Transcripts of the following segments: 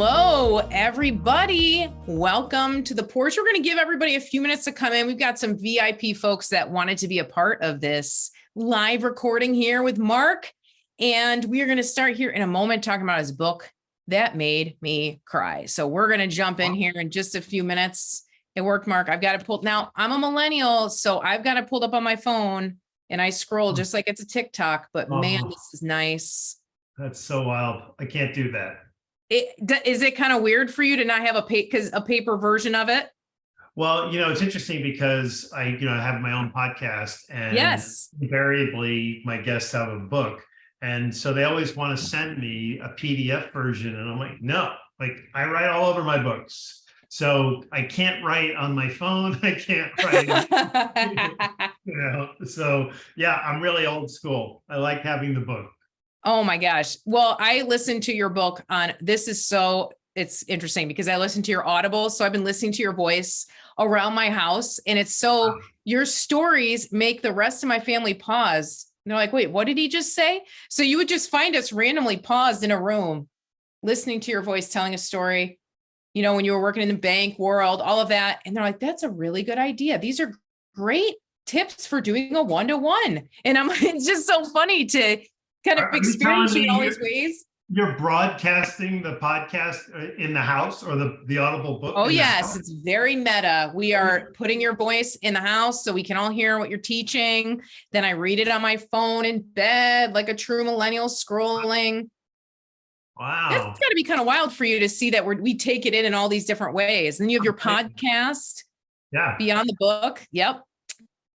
Hello, everybody. Welcome to the Porch. We're going to give everybody a few minutes to come in. We've got some VIP folks that wanted to be a part of this live recording here with Mark. And we are going to start here in a moment talking about his book that made me cry. So we're going to jump in here in just a few minutes. It worked, Mark. I've got it pulled. Now, I'm a millennial, so I've got it pulled up on my phone and I scroll just like it's a TikTok. But man, this is nice. That's so wild. I can't do that. Is it kind of weird for you to not have a paper version of it? Well, it's interesting because I have my own podcast, and invariably my guests have a book. And so they always want to send me a PDF version. And I'm like, no, I write all over my books. So I can't write on my phone. I can't write, So yeah, I'm really old school. I like having the book. Oh my gosh. Well, I listened to your book on this it's interesting because I listened to your Audible. So I've been listening to your voice around my house, and your stories make the rest of my family pause. And they're like, wait, what did he just say? So you would just find us randomly paused in a room, listening to your voice, telling a story, when you were working in the bank world, all of that. And they're like, that's a really good idea. These are great tips for doing a one-to-one. And it's just so funny to kind of experience in all these ways. You're broadcasting the podcast in the house, or the Audible book? Oh, yes. It's very meta. We are putting your voice in the house so we can all hear what you're teaching. Then I read it on my phone in bed like a true millennial scrolling. Wow. That's got to be kind of wild for you to see that we take it in all these different ways. And then you have your podcast. Yeah. Beyond the book. Yep.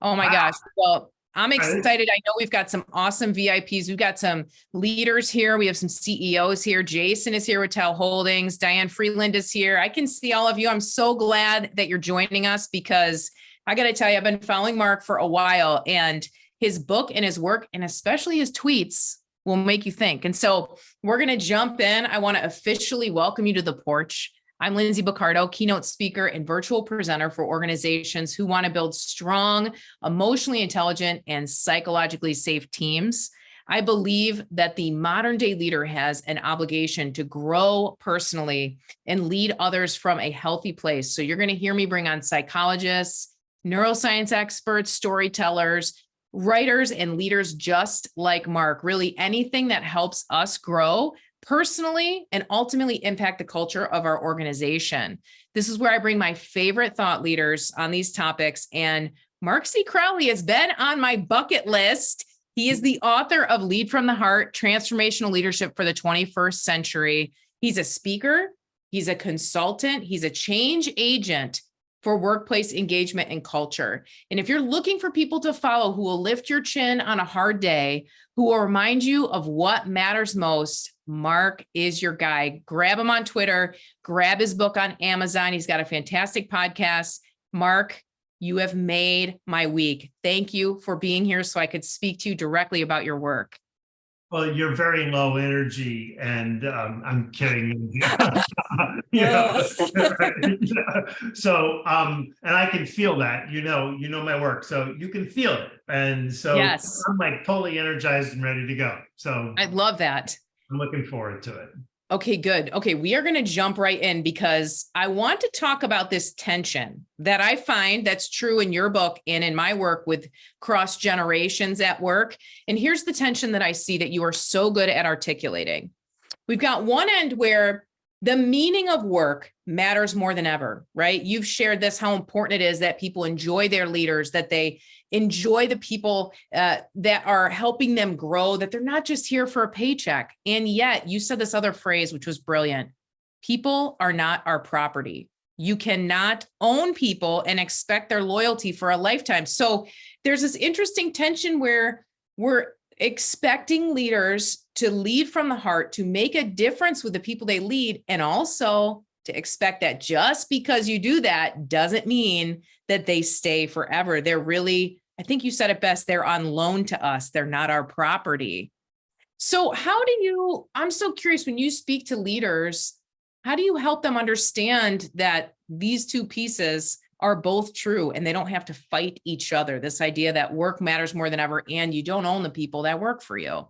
Oh my gosh. Well, I'm excited. I know we've got some awesome VIPs. We've got some leaders here. We have some CEOs here. Jason is here with Tell Holdings. Diane Freeland is here. I can see all of you. I'm so glad that you're joining us because I got to tell you, I've been following Mark for a while, and his book and his work, and especially his tweets, will make you think. And so we're going to jump in. I want to officially welcome you to the Porch. I'm Lindsay Baccardo, keynote speaker and virtual presenter for organizations who want to build strong, emotionally intelligent, and psychologically safe teams. I believe that the modern day leader has an obligation to grow personally and lead others from a healthy place. So you're going to hear me bring on psychologists, neuroscience experts, storytellers, writers, and leaders just like Mark. Really anything that helps us grow personally and ultimately impact the culture of our organization. This is where I bring my favorite thought leaders on these topics. And Mark C. Crowley has been on my bucket list. He is the author of Lead from the Heart, Transformational Leadership for the 21st Century. He's a speaker. He's a consultant. He's a change agent for workplace engagement and culture. And if you're looking for people to follow who will lift your chin on a hard day, who will remind you of what matters most, Mark is your guy. Grab him on Twitter, grab his book on Amazon. He's got a fantastic podcast. Mark, you have made my week. Thank you for being here so I could speak to you directly about your work. Well, you're very low energy, and I'm kidding. So, and I can feel that, my work, so you can feel it. And so yes. I'm totally energized and ready to go. So I love that. I'm looking forward to it. Okay, good. Okay, we are going to jump right in because I want to talk about this tension that I find that's true in your book and in my work with cross generations at work. And here's the tension that I see that you are so good at articulating. We've got one end where the meaning of work matters more than ever, right? You've shared this, how important it is that people enjoy their leaders, that they enjoy the people that are helping them grow, that they're not just here for a paycheck. And yet you said this other phrase, which was brilliant. People are not our property. You cannot own people and expect their loyalty for a lifetime. So there's this interesting tension where we're expecting leaders to lead from the heart, to make a difference with the people they lead, and also to expect that just because you do that doesn't mean that they stay forever. They're really, I think you said it best, they're on loan to us. They're not our property. So I'm so curious, when you speak to leaders, how do you help them understand that these two pieces are both true and they don't have to fight each other? This idea that work matters more than ever and you don't own the people that work for you.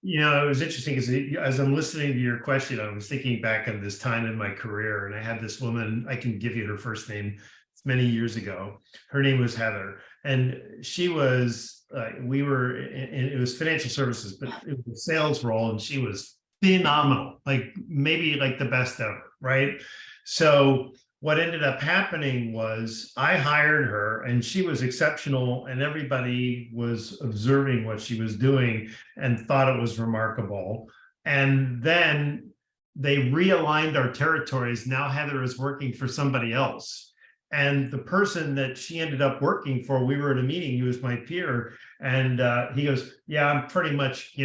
It was interesting because as I'm listening to your question, I was thinking back on this time in my career, and I had this woman, I can give you her first name, it's many years ago. Her name was Heather, and she was, it was financial services, but it was a sales role, and she was phenomenal, like maybe like the best ever, right? So what ended up happening was I hired her and she was exceptional, and everybody was observing what she was doing and thought it was remarkable. And then they realigned our territories. Now Heather is working for somebody else. And the person that she ended up working for, we were at a meeting, he was my peer, and he goes, yeah, I'm pretty much,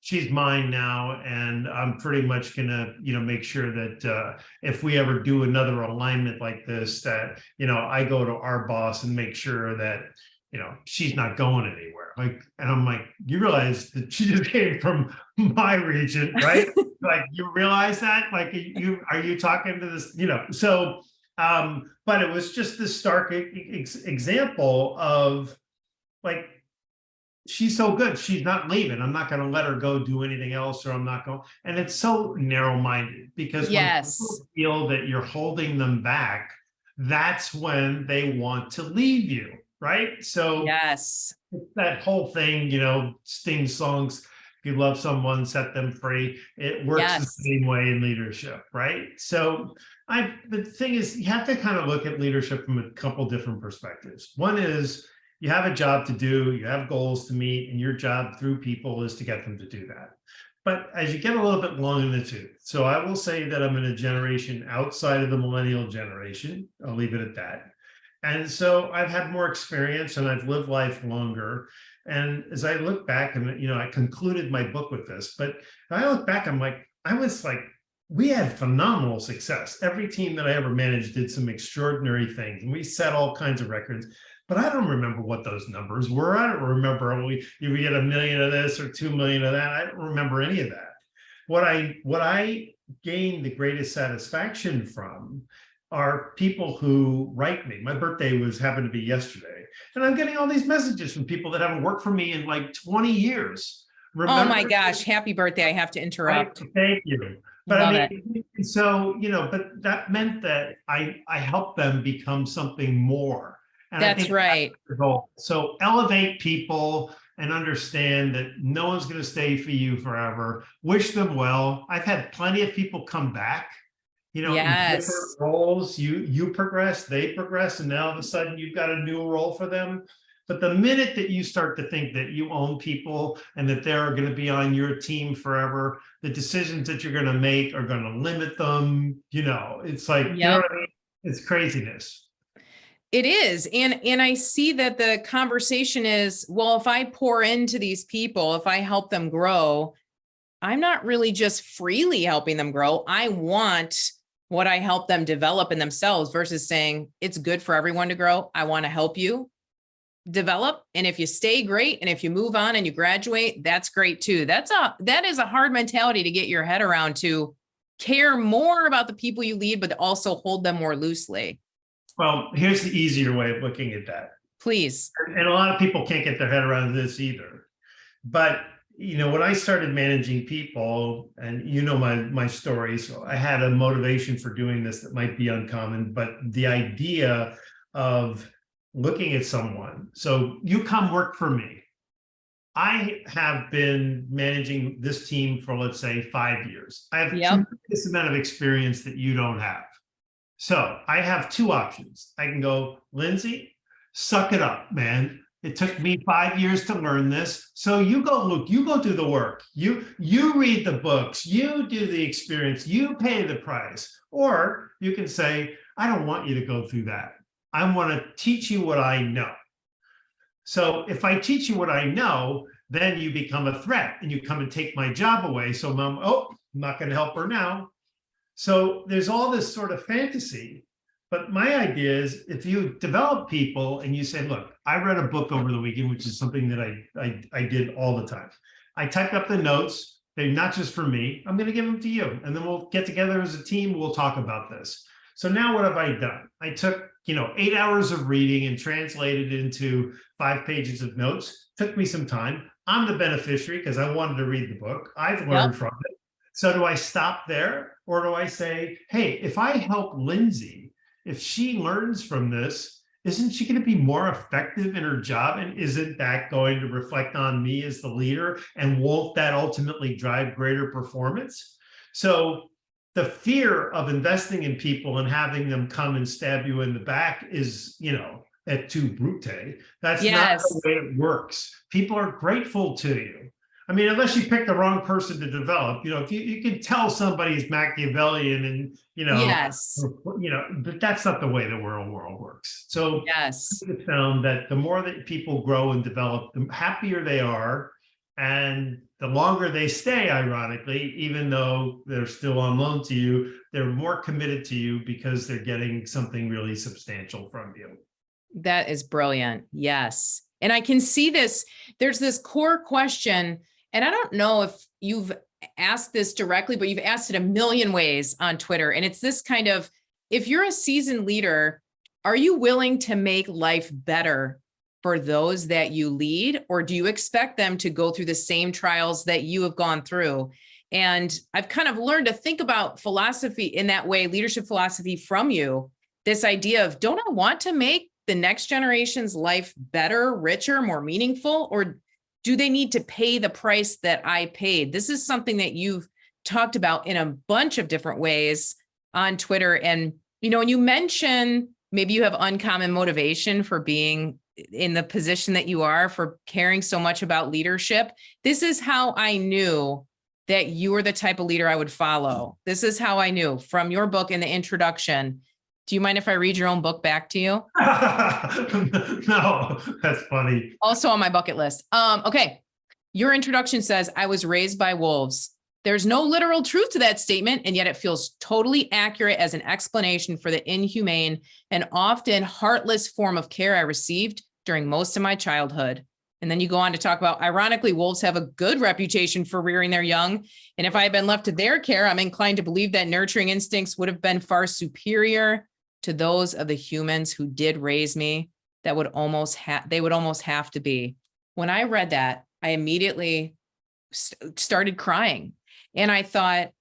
she's mine now, and I'm pretty much gonna, make sure that if we ever do another alignment like this, that I go to our boss and make sure that she's not going anywhere. Like, and I'm like, you realize that she just came from my region, right? Like, you realize that? Like, are you talking to this? So, but it was just this stark example of like, she's so good, she's not leaving. I'm not going to let her go do anything else, or I'm not going. And it's so narrow-minded, because when people feel that you're holding them back, that's when they want to leave you, right? So yes, that whole thing, Sting songs, if you love someone, set them free. It works the same way in leadership, right? So the thing is, you have to kind of look at leadership from a couple different perspectives. One is, you have a job to do, you have goals to meet, and your job through people is to get them to do that. But as you get a little bit long in the tooth, so I will say that I'm in a generation outside of the millennial generation. I'll leave it at that. And so I've had more experience and I've lived life longer. And as I look back, and I concluded my book with this, but I look back, we had phenomenal success. Every team that I ever managed did some extraordinary things, and we set all kinds of records. But I don't remember what those numbers were. I don't remember we get 1 million of this or 2 million of that. I don't remember any of that. What I gained the greatest satisfaction from are people who write me. My birthday happened to be yesterday, and I'm getting all these messages from people that haven't worked for me in like 20 years. Remember, oh my gosh, happy birthday. I have to interrupt. Thank you. But so, but that meant that I helped them become something more. And that's right. That's the goal. So elevate people and understand that no one's going to stay for you forever. Wish them well. I've had plenty of people come back, in different roles. You progress, they progress, and now all of a sudden you've got a new role for them. But the minute that you start to think that you own people and that they're going to be on your team forever, the decisions that you're going to make are going to limit them. It's like, you know what I mean? It's craziness. It is. And I see that the conversation is, well, if I pour into these people, if I help them grow, I'm not really just freely helping them grow. I want what I help them develop in themselves, versus saying it's good for everyone to grow. I want to help you develop. And if you stay, great. And if you move on and you graduate, that's great too. That is a hard mentality to get your head around, to care more about the people you lead, but also hold them more loosely. Well, here's the easier way of looking at that. Please. And a lot of people can't get their head around this either. But, when I started managing people, and my story, so I had a motivation for doing this that might be uncommon, but the idea of looking at someone. So you come work for me. I have been managing this team for, let's say, 5 years. I have this amount of experience that you don't have. So I have two options. I can go, Lindsay, suck it up, man. It took me 5 years to learn this. So you go do the work. You read the books, you do the experience, you pay the price. Or you can say, I don't want you to go through that. I want to teach you what I know. So if I teach you what I know, then you become a threat and you come and take my job away. So I'm not going to help her now. So there's all this sort of fantasy, but my idea is, if you develop people and you say, look, I read a book over the weekend, which is something that I did all the time. I typed up the notes. They're not just for me. I'm going to give them to you. And then we'll get together as a team. We'll talk about this. So now what have I done? I took, 8 hours of reading and translated it into 5 pages of notes. Took me some time. I'm the beneficiary because I wanted to read the book. I've learned from it. So do I stop there, or do I say, hey, if I help Lindsay, if she learns from this, isn't she going to be more effective in her job? And isn't that going to reflect on me as the leader? And won't that ultimately drive greater performance? So the fear of investing in people and having them come and stab you in the back is, et tu brute. That's not the way it works. People are grateful to you. I mean, unless you pick the wrong person to develop, if you can tell somebody's Machiavellian and, but that's not the way the world works. So I found that the more that people grow and develop, the happier they are. And the longer they stay, ironically, even though they're still on loan to you, they're more committed to you because they're getting something really substantial from you. That is brilliant. Yes. And I can see this. There's this core question, and I don't know if you've asked this directly, but you've asked it a million ways on Twitter. And it's this kind of, if you're a seasoned leader, are you willing to make life better for those that you lead, or do you expect them to go through the same trials that you have gone through? And I've kind of learned to think about philosophy in that way, leadership philosophy from you, this idea of, don't I want to make the next generation's life better, richer, more meaningful, or do they need to pay the price that I paid? This is something that you've talked about in a bunch of different ways on Twitter. And, when you mention maybe you have uncommon motivation for being in the position that you are, for caring so much about leadership, this is how I knew that you were the type of leader I would follow. This is how I knew from your book in the introduction. Do you mind if I read your own book back to you? No, that's funny. Also on my bucket list. Okay. Your introduction says, I was raised by wolves. There's no literal truth to that statement, and yet it feels totally accurate as an explanation for the inhumane and often heartless form of care I received during most of my childhood. And then you go on to talk about, ironically, wolves have a good reputation for rearing their young. And if I had been left to their care, I'm inclined to believe that nurturing instincts would have been far superior to those of the humans who did raise me. They would almost have to be. When I read that, I immediately started crying. And I thought,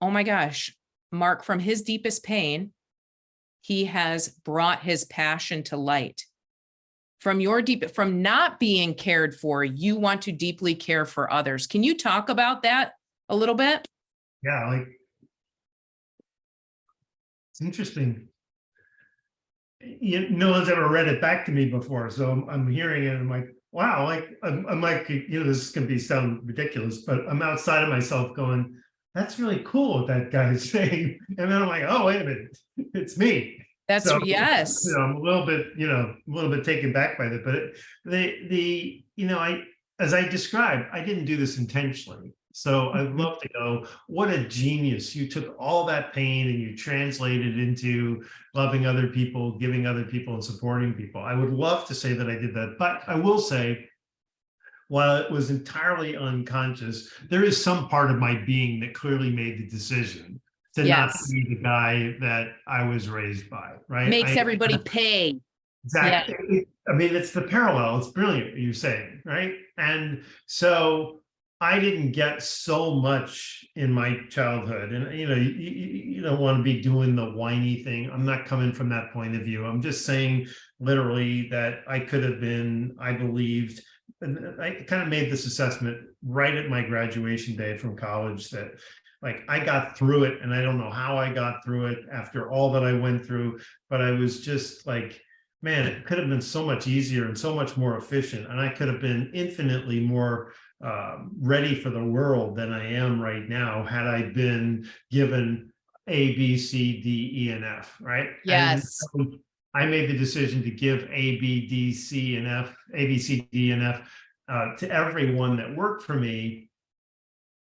oh my gosh, Mark, from his deepest pain, he has brought his passion to light. From not being cared for, you want to deeply care for others. Can you talk about that a little bit? Yeah, it's interesting. No one's ever read it back to me before, so I'm hearing it and I'm like, wow, I'm like, this can sound ridiculous, but I'm outside of myself going, that's really cool what that guy is saying. And then I'm like, oh, wait a minute, it's me. That's so, yes. I'm a little bit taken back by that, but as I described, I didn't do this intentionally. So I'd love to go, what a genius. You took all that pain and you translated into loving other people, giving other people, and supporting people. I would love to say that I did that, but I will say, while it was entirely unconscious, there is some part of my being that clearly made the decision to not be the guy that I was raised by, right? Makes everybody pay. Exactly. Yeah. I mean, it's the parallel. It's brilliant what you're saying, right? And so I didn't get so much in my childhood, and you don't want to be doing the whiny thing. I'm not coming from that point of view. I'm just saying literally that I could have been, I believed, and I kind of made this assessment right at my graduation day from college that I got through it, and I don't know how I got through it after all that I went through, but I was just like, man, it could have been so much easier and so much more efficient, and I could have been infinitely more ready for the world than I am right now had I been given A, B, C, D, E, and F, right? Yes. And I made the decision to give A, B, D, C, and F, A, B, C, D, and F to everyone that worked for me,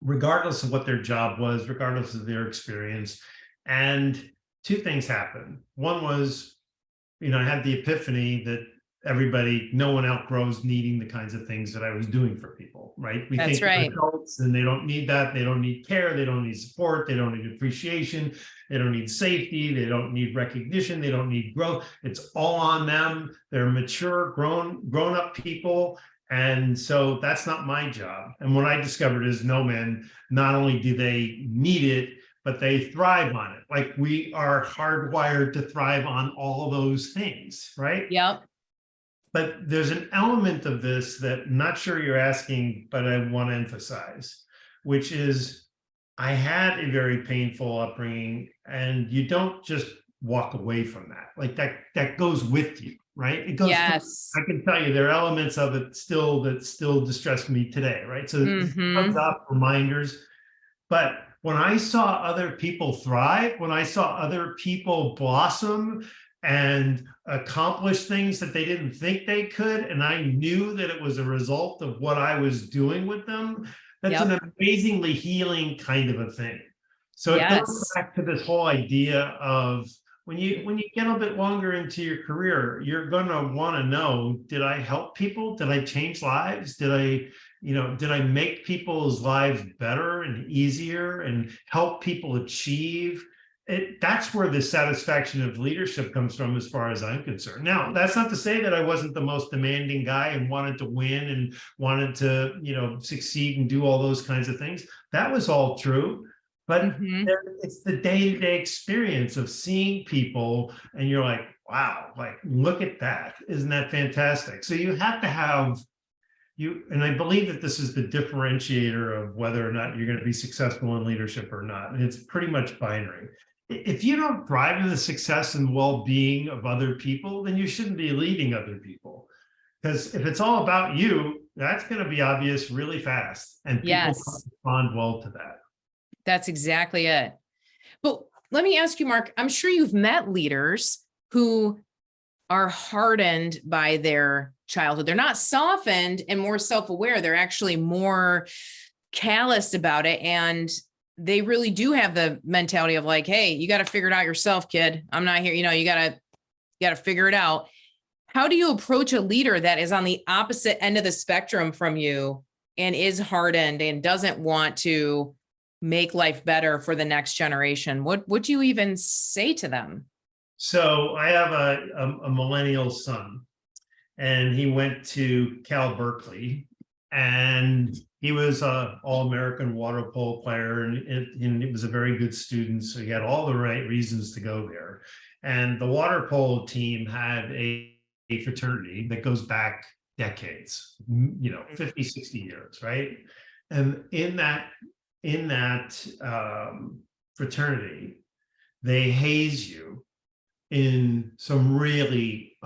regardless of what their job was, regardless of their experience. And two things happened. One was, I had the epiphany that no one outgrows needing the kinds of things that I was doing for people, right? We That's think they're right. adults and they don't need that. They don't need care. They don't need support. They don't need appreciation. They don't need safety. They don't need recognition. They don't need growth. It's all on them. They're mature, grown up people. And so that's not my job. And what I discovered is, no, man, not only do they need it, but they thrive on it. Like, we are hardwired to thrive on all those things, right? Yep. But there's an element of this that I'm not sure you're asking, but I want to emphasize, which is, I had a very painful upbringing, and you don't just walk away from that. Like, that goes with you, right? It goes. Yes. I can tell you there are elements of it that still distress me today, right? So it comes up, reminders. But when I saw other people thrive, when I saw other people blossom and accomplish things that they didn't think they could, and I knew that it was a result of what I was doing with them, that's an amazingly healing kind of a thing. So it goes back to this whole idea of, when you get a bit longer into your career, you're going to want to know, did I help people? Did I change lives? Did I make people's lives better and easier and help people achieve it? That's where the satisfaction of leadership comes from, as far as I'm concerned. Now, that's not to say that I wasn't the most demanding guy and wanted to win and wanted to, succeed and do all those kinds of things. That was all true. But it's the day-to-day experience of seeing people, and you're like, wow, like, look at that. Isn't that fantastic? So you have to have and I believe that this is the differentiator of whether or not you're going to be successful in leadership or not. And it's pretty much binary. If you don't thrive in the success and well-being of other people, then you shouldn't be leading other people. Because if it's all about you, that's going to be obvious really fast. And people respond well to that. That's exactly it. But let me ask you, Mark, I'm sure you've met leaders who are hardened by their childhood. They're not softened and more self-aware. They're actually more calloused about it. And they really do have the mentality of like, hey, you got to figure it out yourself, kid. I'm not here. You got to figure it out. How do you approach a leader that is on the opposite end of the spectrum from you and is hardened and doesn't want to make life better for the next generation? What would you even say to them? So I have a millennial son, and he went to Cal Berkeley, and he was an all-American water polo player, and he was a very good student. So he had all the right reasons to go there. And the water polo team had a fraternity that goes back decades, 50, 60 years, right? And in that fraternity, they haze you in some really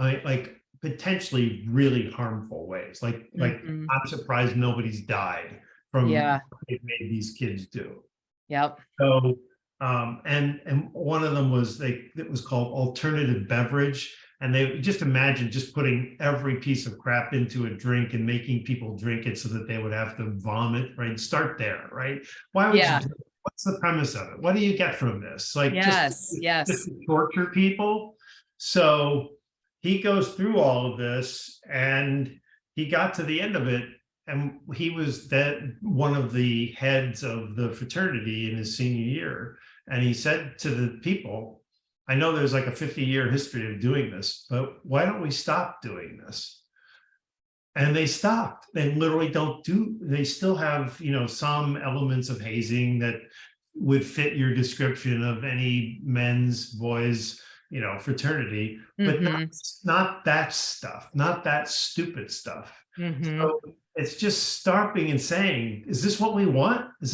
potentially really harmful ways. I'm surprised nobody's died from what they've made these kids do. Yep. So and one of them was it was called alternative beverage. And they just imagine just putting every piece of crap into a drink and making people drink it so that they would have to vomit, right? Start there, right? Why would you do it? What's the premise of it? What do you get from this? Just to torture people. So he goes through all of this, and he got to the end of it, and he was one of the heads of the fraternity in his senior year. And he said to the people, I know there's like a 50-year history of doing this, but why don't we stop doing this? And they stopped. They literally they still have, some elements of hazing that would fit your description of any men's, boys, fraternity, but not that stuff, not that stupid stuff. So it's just stopping and saying, is this what we want? Does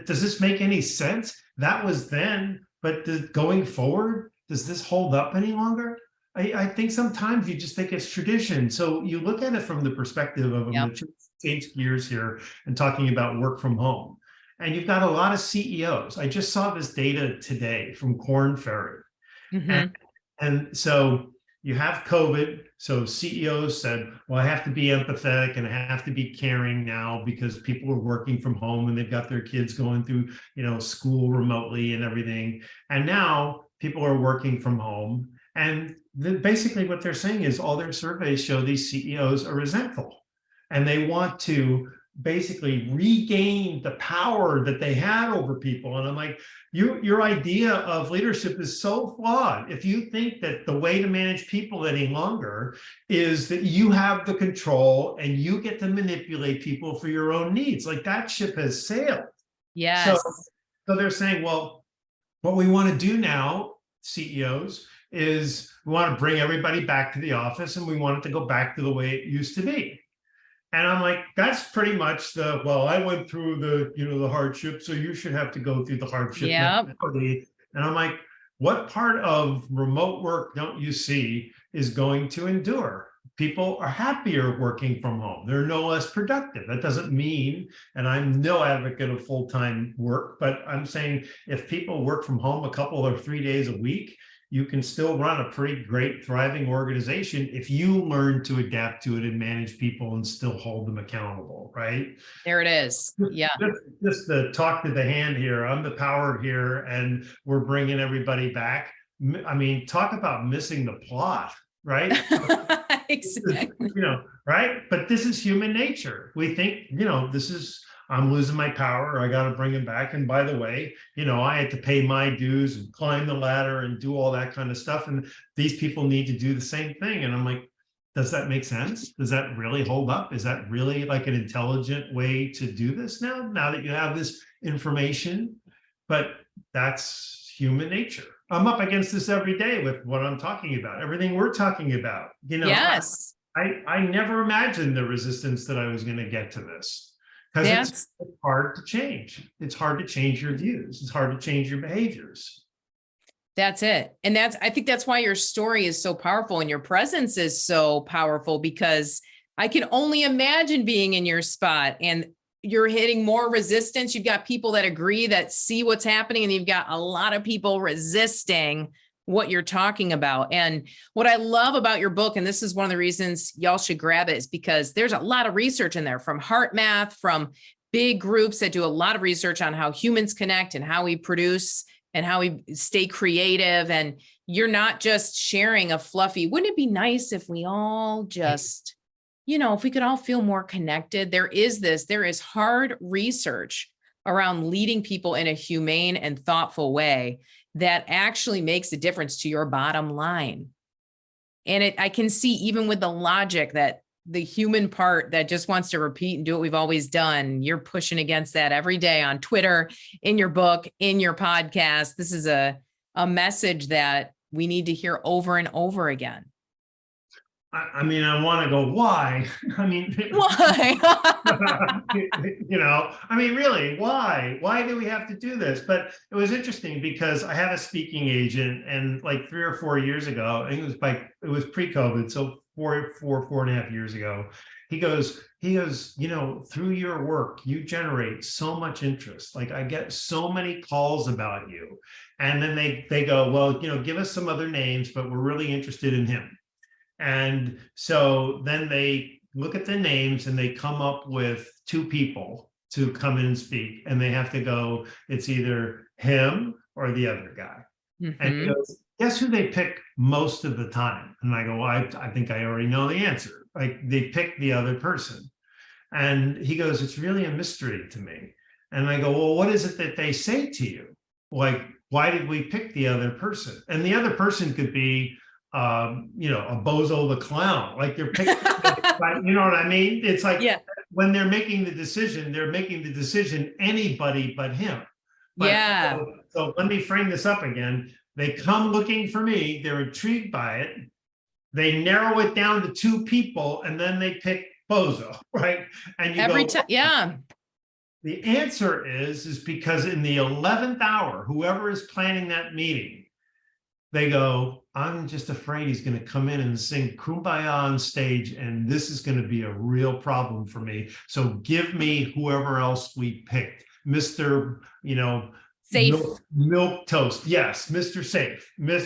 this make any sense? That was then, but going forward, does this hold up any longer? I think sometimes you just think it's tradition. So you look at it from the perspective of, I'm going to change gears here and talking about work from home. And you've got a lot of CEOs. I just saw this data today from Korn Ferry. And so you have COVID. So CEOs said, well, I have to be empathetic and I have to be caring now because people are working from home and they've got their kids going through, school remotely and everything. And now people are working from home. And basically what they're saying is all their surveys show these CEOs are resentful and they want to basically regain the power that they had over people. And I'm like, your idea of leadership is so flawed. If you think that the way to manage people any longer is that you have the control and you get to manipulate people for your own needs, like that ship has sailed. Yes. So they're saying, well, what we want to do now, CEOs, is we want to bring everybody back to the office and we want it to go back to the way it used to be. And I'm like, that's pretty much well, I went through the hardship, so you should have to go through the hardship. Yep. And I'm like, what part of remote work don't you see is going to endure? People are happier working from home. They're no less productive. That doesn't mean, and I'm no advocate of full-time work, but I'm saying if people work from home a couple or 3 days a week, you can still run a pretty great, thriving organization if you learn to adapt to it and manage people and still hold them accountable, right? There it is. Yeah. Just the talk to the hand here. I'm the power here, and we're bringing everybody back. I mean, talk about missing the plot, right? Exactly. Right? But this is human nature. We think, I'm losing my power. I got to bring him back. And by the way, I had to pay my dues and climb the ladder and do all that kind of stuff. And these people need to do the same thing. And I'm like, does that make sense? Does that really hold up? Is that really like an intelligent way to do this now that you have this information? But that's human nature. I'm up against this every day with what I'm talking about, everything we're talking about. Yes. I never imagined the resistance that I was going to get to this. Because it's hard to change. It's hard to change your views. It's hard to change your behaviors. That's it. And I think that's why your story is so powerful and your presence is so powerful, because I can only imagine being in your spot and you're hitting more resistance. You've got people that agree, that see what's happening, and you've got a lot of people resisting what you're talking about. And what I love about your book, and this is one of the reasons y'all should grab it, is because there's a lot of research in there from Heart Math, from big groups that do a lot of research on how humans connect and how we produce and how we stay creative. And you're not just sharing a fluffy, wouldn't it be nice if we all just, if we could all feel more connected? There is hard research around leading people in a humane and thoughtful way that actually makes a difference to your bottom line. And I can see, even with the logic, that the human part that just wants to repeat and do what we've always done, you're pushing against that every day on Twitter, in your book, in your podcast. This is a message that we need to hear over and over again. I mean, I want to go, why? I mean, why? I mean, really, why? Why do we have to do this? But it was interesting because I had a speaking agent, and like 3 or 4 years ago, I think it was pre-COVID, so four and a half years ago, he goes, through your work, you generate so much interest. Like, I get so many calls about you. And then they go, well, give us some other names, but we're really interested in him. And so then they look at the names and they come up with 2 people to come in and speak. And they have to go, it's either him or the other guy. Mm-hmm. And he goes, guess who they pick most of the time? And I go, well, I think I already know the answer. Like, they pick the other person. And he goes, it's really a mystery to me. And I go, well, what is it that they say to you? Like, why did we pick the other person? And the other person could be, a bozo the clown, like they're picking, you know what I mean? It's like, when they're making the decision, anybody but him. But, so let me frame this up again. They come looking for me. They're intrigued by it. They narrow it down to 2 people, and then they pick bozo, right? And you every time, The answer is because in the 11th hour, whoever is planning that meeting, they go, I'm just afraid he's going to come in and sing Kumbaya on stage, and this is going to be a real problem for me. So give me whoever else we picked, Mr. Safe. Milk toast. Yes, Mr. Safe, Miss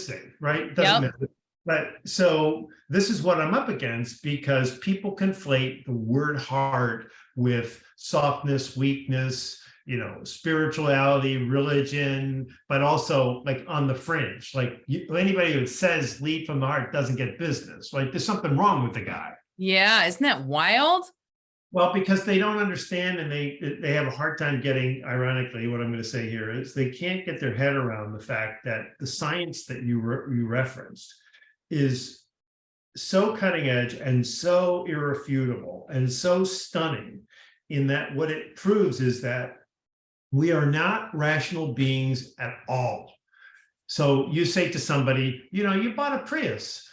Safe, right? Doesn't matter. But so this is what I'm up against, because people conflate the word heart with softness, weakness, spirituality, religion, but also like on the fringe. Like anybody who says lead from the heart doesn't get business. Like there's something wrong with the guy. Yeah, isn't that wild? Well, because they don't understand, and they have a hard time getting, ironically, what I'm going to say here is they can't get their head around the fact that the science that you referenced is so cutting edge and so irrefutable and so stunning, in that what it proves is that we are not rational beings at all. So you say to somebody, you bought a Prius.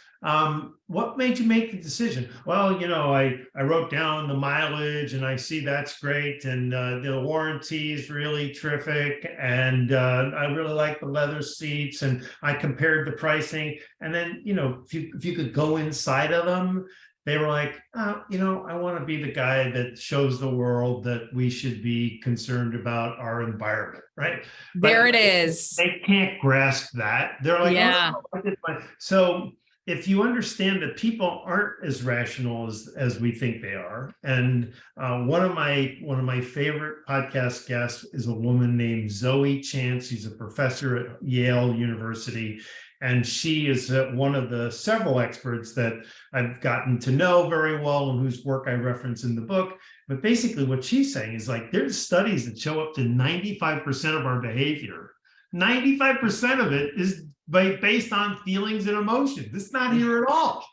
What made you make the decision? Well, I wrote down the mileage and I see that's great. And the warranty is really terrific. And I really like the leather seats, and I compared the pricing. And then, if you could go inside of them, they were like, I want to be the guy that shows the world that we should be concerned about our environment, right? There it is. They can't grasp that. They're like, yeah. Oh, no. So if you understand that people aren't as rational as we think they are, and one of my favorite podcast guests is a woman named Zoe Chance. She's a professor at Yale University, and she is one of the several experts that I've gotten to know very well and whose work I reference in the book. But basically what she's saying is like, there's studies that show up to 95% of our behavior. 95% of it is based on feelings and emotions. It's not here at all,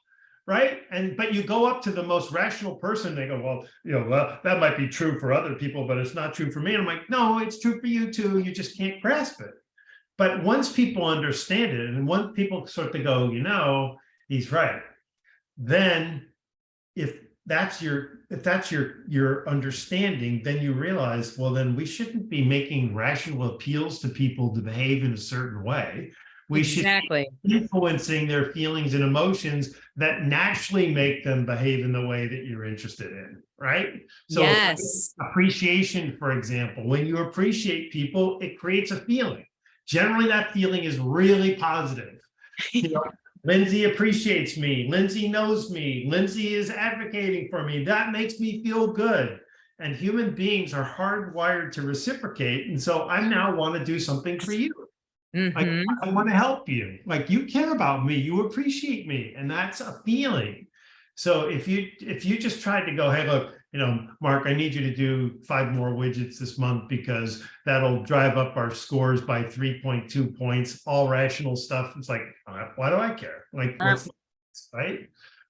right? But you go up to the most rational person, they go, well, that might be true for other people, but it's not true for me. And I'm like, no, it's true for you too. You just can't grasp it. But once people understand it, and once people start to go, he's right, then if that's your understanding, then you realize, well, then we shouldn't be making rational appeals to people to behave in a certain way. We should be influencing their feelings and emotions that naturally make them behave in the way that you're interested in, right? So yes. Appreciation, for example, when you appreciate people, it creates a feeling. Generally, that feeling is really positive. Lindsay appreciates me. Lindsay knows me. Lindsay is advocating for me. That makes me feel good. And human beings are hardwired to reciprocate. And so I now want to do something for you. Mm-hmm. Like, I want to help you. Like, you care about me. You appreciate me. And that's a feeling. So if you just tried to go, hey, look, Mark, I need you to do 5 more widgets this month because that'll drive up our scores by 3.2 points, all rational stuff. It's like, why do I care? Like, what's right?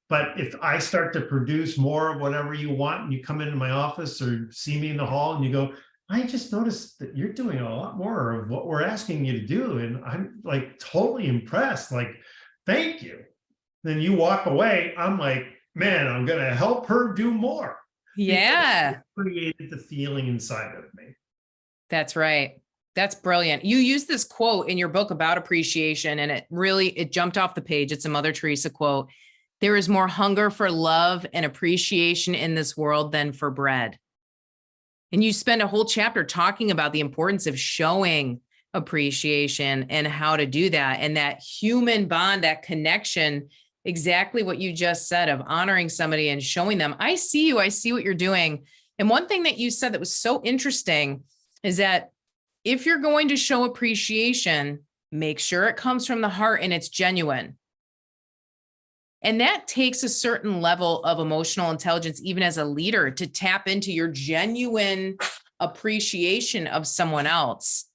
But if I start to produce more of whatever you want, and you come into my office or see me in the hall and you go, I just noticed that you're doing a lot more of what we're asking you to do. And I'm like totally impressed. Like, thank you. Then you walk away. I'm like, man, I'm going to help her do more. Yeah. Created the feeling inside of me. That's right. That's brilliant. You used this quote in your book about appreciation, and it jumped off the page. It's a Mother Teresa quote. There is more hunger for love and appreciation in this world than for bread. And you spend a whole chapter talking about the importance of showing appreciation and how to do that. And that human bond, that connection, exactly what you just said, of honoring somebody and showing them, I see you, I see what you're doing. And one thing that you said that was so interesting is that if you're going to show appreciation, make sure it comes from the heart and it's genuine. And that takes a certain level of emotional intelligence, even as a leader, to tap into your genuine appreciation of someone else.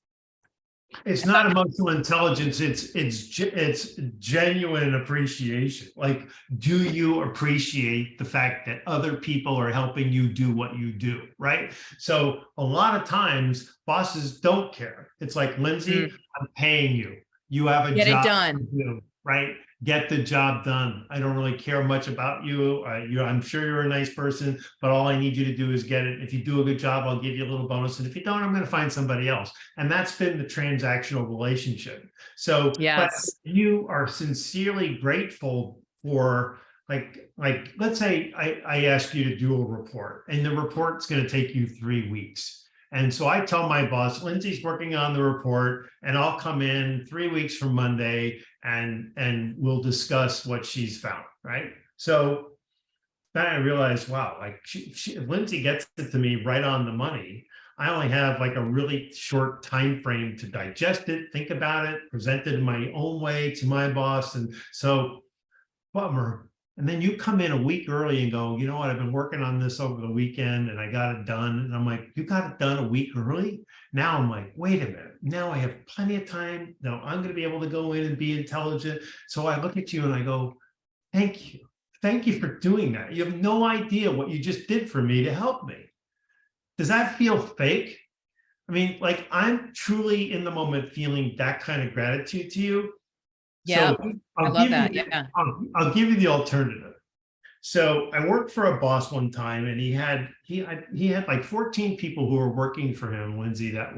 It's not emotional intelligence. It's genuine appreciation. Like, do you appreciate the fact that other people are helping you do what you do, right? So a lot of times bosses don't care. It's like, Lindsay, I'm paying you. You have a job. Get it done. To do, right? Get the job done. I don't really care much about you. I'm sure you're a nice person, but all I need you to do is get it. If you do a good job, I'll give you a little bonus. And if you don't, I'm going to find somebody else. And that's been the transactional relationship. So yes. But you are sincerely grateful for, like let's say I ask you to do a report, and the report's going to take you 3 weeks. And so I tell my boss, Lindsay's working on the report, and I'll come in 3 weeks from Monday and we'll discuss what she's found, right? So then I realized, wow, like Lindsay gets it to me right on the money. I only have like a really short time frame to digest it, think about it, present it in my own way to my boss. And so, bummer. And then you come in a week early and go, you know what, I've been working on this over the weekend and I got it done. And I'm like, you got it done a week early? Now I'm like, wait a minute. Now I have plenty of time. Now I'm going to be able to go in and be intelligent. So I look at you and I go, thank you. Thank you for doing that. You have no idea what you just did for me to help me. Does that feel fake? I mean, like, I'm truly in the moment feeling that kind of gratitude to you. Yeah, So I love that. Yeah. I'll give you the alternative. So I worked for a boss one time, and he had like 14 people who were working for him, Lindsay, that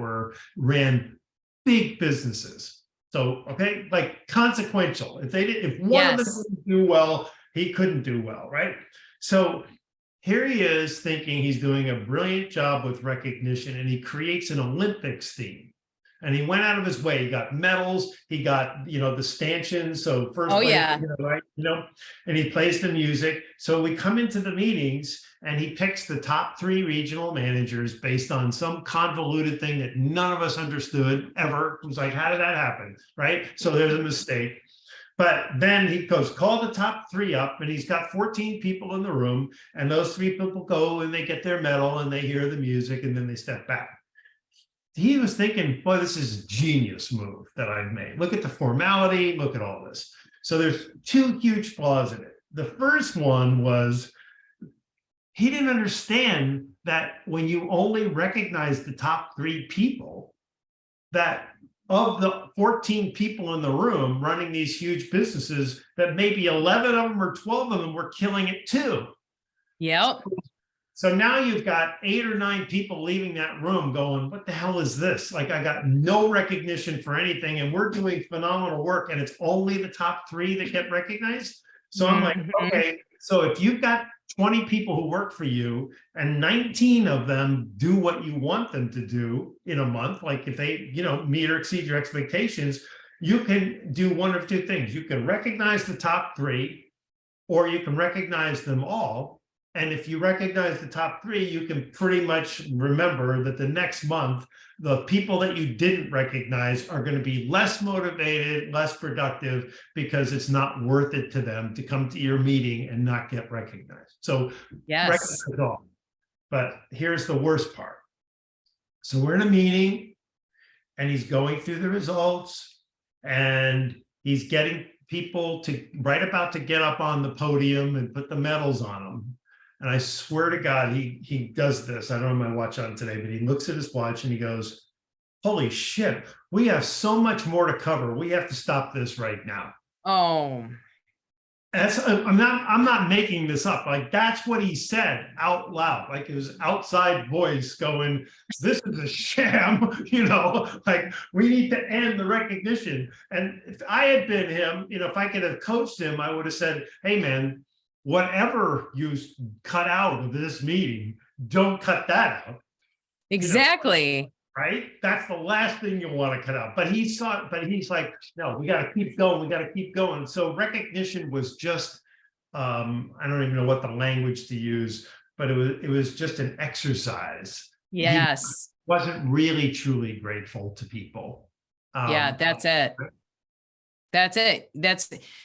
ran big businesses. So, okay, like consequential. If one of them didn't do well, he couldn't do well, right? So here he is thinking he's doing a brilliant job with recognition, and he creates an Olympics theme. And he went out of his way. He got medals. He got, the stanchions. So first place, right? And he plays the music. So we come into the meetings and he picks the top 3 regional managers based on some convoluted thing that none of us understood ever. It was like, how did that happen? Right? So there's a mistake. But then he goes, call the top 3 up, and he's got 14 people in the room. And those 3 people go and they get their medal and they hear the music and then they step back. He was thinking, boy, this is a genius move that I've made. Look at the formality, look at all this. So there's 2 huge flaws in it. The first one was he didn't understand that when you only recognize the top 3 people, that of the 14 people in the room running these huge businesses, that maybe 11 of them or 12 of them were killing it too. Yep. So now you've got 8 or 9 people leaving that room going, what the hell is this? Like, I got no recognition for anything, and we're doing phenomenal work, and it's only the top 3 that get recognized. So I'm like, okay, so if you've got 20 people who work for you and 19 of them do what you want them to do in a month, like if they, meet or exceed your expectations, you can do one of 2 things. You can recognize the top 3, or you can recognize them all. And if you recognize the top 3, you can pretty much remember that the next month, the people that you didn't recognize are going to be less motivated, less productive, because it's not worth it to them to come to your meeting and not get recognized. So recognize all. But here's the worst part. So we're in a meeting and he's going through the results and he's getting people right about to get up on the podium and put the medals on them. And I swear to God, he does this. I don't have my watch on today, but he looks at his watch and he goes, holy shit, we have so much more to cover. We have to stop this right now. Oh. I'm not making this up. Like, that's what he said out loud. Like, his outside voice going, this is a sham, like, we need to end the recognition. And if I had been him, if I could have coached him, I would have said, hey man, whatever you cut out of this meeting, don't cut that out. Exactly. Right? That's the last thing you want to cut out. But he's like, no, we got to keep going. We got to keep going. So recognition was just, I don't even know what the language to use, but it was just an exercise. Yes. He wasn't really truly grateful to people. Yeah, that's it. That's it.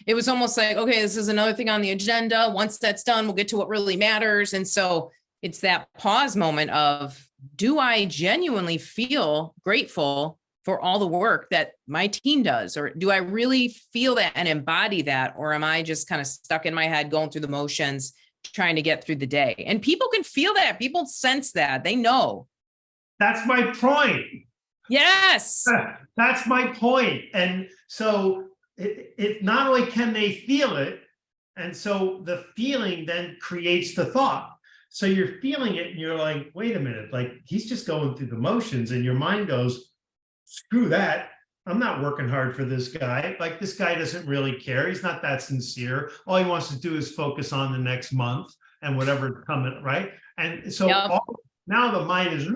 It was almost like, okay, this is another thing on the agenda. Once that's done, we'll get to what really matters. And so it's that pause moment of, do I genuinely feel grateful for all the work that my team does? Or do I really feel that and embody that? Or am I just kind of stuck in my head, going through the motions, trying to get through the day? And people can feel that. People sense that. They know. That's my point. Yes. That's my point. And so it not only can they feel it, and so the feeling then creates the thought. So you're feeling it and you're like, wait a minute, like, he's just going through the motions, and your mind goes, screw that. I'm not working hard for this guy. Like, this guy doesn't really care. He's not that sincere. All he wants to do is focus on the next month and whatever's coming, right? And so now the mind is,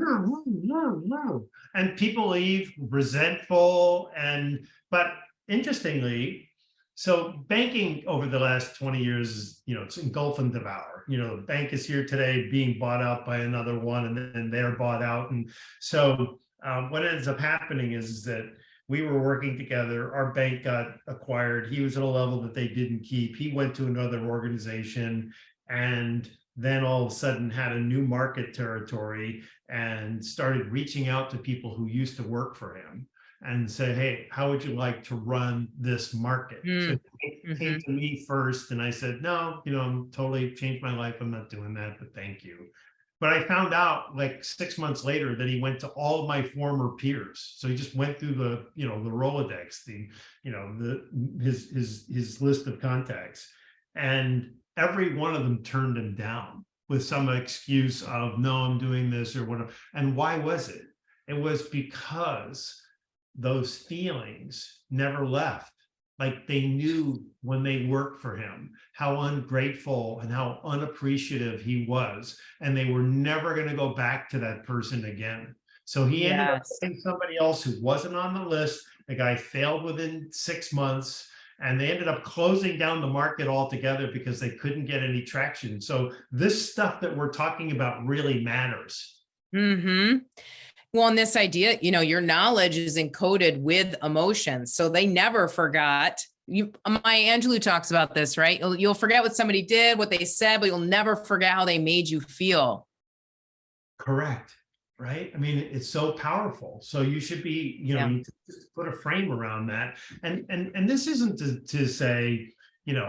and people leave resentful. But interestingly, So banking over the last 20 years is, it's engulf and devour. The bank is here today being bought out by another one, and then they're bought out. And so what ends up happening is that we were working together. Our bank got acquired. He was at a level that they didn't keep. He went to another organization, and then all of a sudden had a new market territory and started reaching out to people who used to work for him and say, hey, how would you like to run this market? So he came to me first, and I said, no, I'm totally changed my life. I'm not doing that, but thank you. But I found out like 6 months later that he went to all of my former peers. So he just went through the Rolodex, his list of contacts, and every one of them turned him down with some excuse of, no, I'm doing this or whatever. And why was it? It was because those feelings never left. Like they knew when they worked for him how ungrateful and how unappreciative he was, and they were never going to go back to that person again. So he ended up getting somebody else who wasn't on the list. The guy failed within 6 months, and they ended up closing down the market altogether because they couldn't get any traction. So this stuff that we're talking about really matters. Well, and this idea, your knowledge is encoded with emotions. So they never forgot. Maya Angelou talks about this, right? You'll forget what somebody did, what they said, but you'll never forget how they made you feel. Correct. Right. I mean, it's so powerful. So you should be, you just put a frame around that. And this isn't to say,